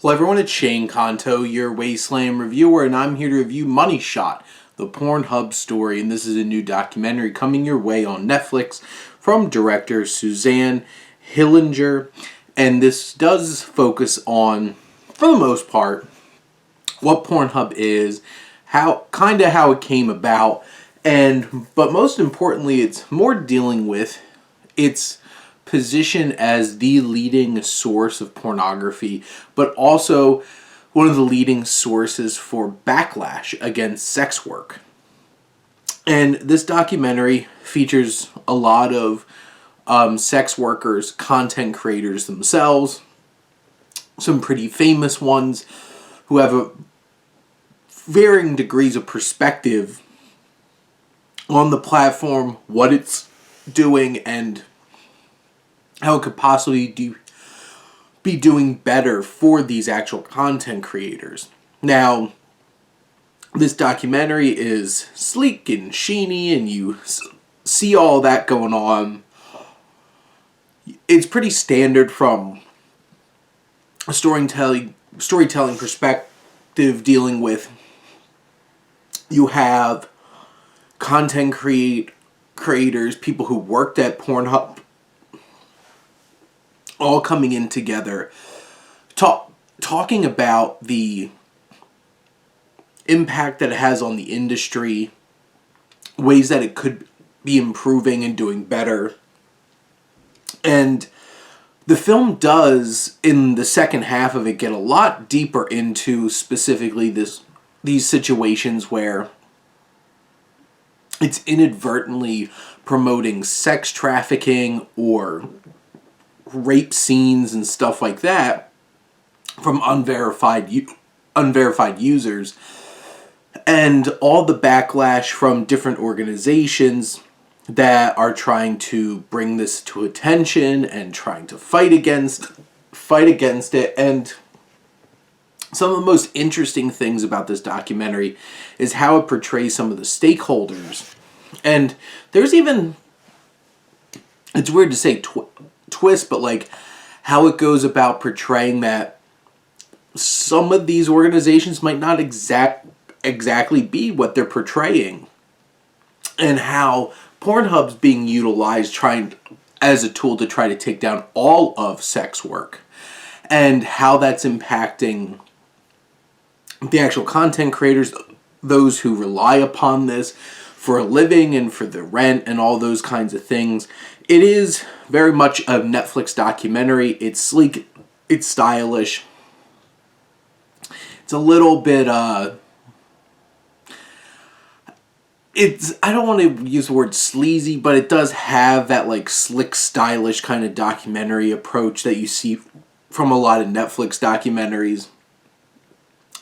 Hello everyone, it's Shane Conto, your Wasteland reviewer, and I'm here to review Money Shot, the PornHub story, and this is a new documentary coming your way on Netflix from director Suzanne Hillinger, and this does focus on, for the most part, what PornHub is, how it came about, but most importantly, it's more dealing with its position as the leading source of pornography, but also one of the leading sources for backlash against sex work. And this documentary features a lot of sex workers, content creators themselves, some pretty famous ones who have varying degrees of perspective on the platform, what it's doing, and how it could possibly be doing better for these actual content creators. Now, this documentary is sleek and sheeny, and you see all that going on. It's pretty standard from a storytelling perspective, dealing with, you have content creators, people who worked at PornHub, all coming in together, talking about the impact that it has on the industry, ways that it could be improving and doing better. And the film does, in the second half of it, get a lot deeper into specifically these situations where it's inadvertently promoting sex trafficking or rape scenes and stuff like that from unverified users, and all the backlash from different organizations that are trying to bring this to attention and trying to fight against it. And some of the most interesting things about this documentary is how it portrays some of the stakeholders. And there's even, it's weird to say twist, but like how it goes about portraying that some of these organizations might not exactly be what they're portraying, and how Pornhub's being utilized as a tool to try to take down all of sex work, and how that's impacting the actual content creators, those who rely upon this for a living and for the rent and all those kinds of things. It is very much a Netflix documentary. It's sleek, it's stylish. It's a little bit, I don't want to use the word sleazy, but it does have that like slick, stylish kind of documentary approach that you see from a lot of Netflix documentaries.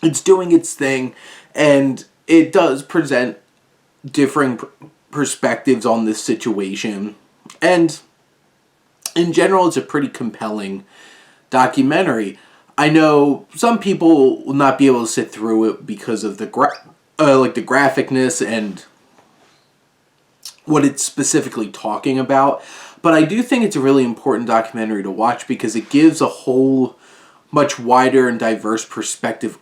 It's doing its thing, and it does present differing perspectives on this situation. And in general, it's a pretty compelling documentary. I know some people will not be able to sit through it because of the graphicness and what it's specifically talking about. But I do think it's a really important documentary to watch because it gives a whole much wider and diverse perspective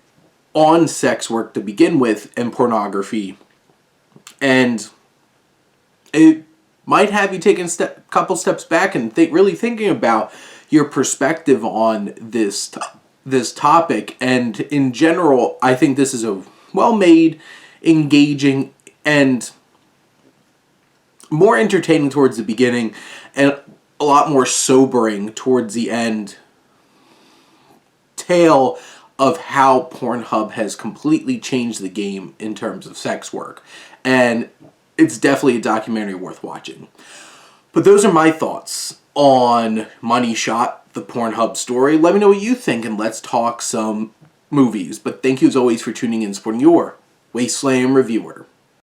on sex work to begin with and pornography. And it might have you taking a couple steps back and really thinking about your perspective on this topic. And in general, I think this is a well-made, engaging, and more entertaining towards the beginning, and a lot more sobering towards the end tale of how Pornhub has completely changed the game in terms of sex work. And it's definitely a documentary worth watching. But those are my thoughts on Money Shot, the Pornhub story. Let me know what you think, and let's talk some movies. But thank you as always for tuning in and supporting your Wasteland reviewer.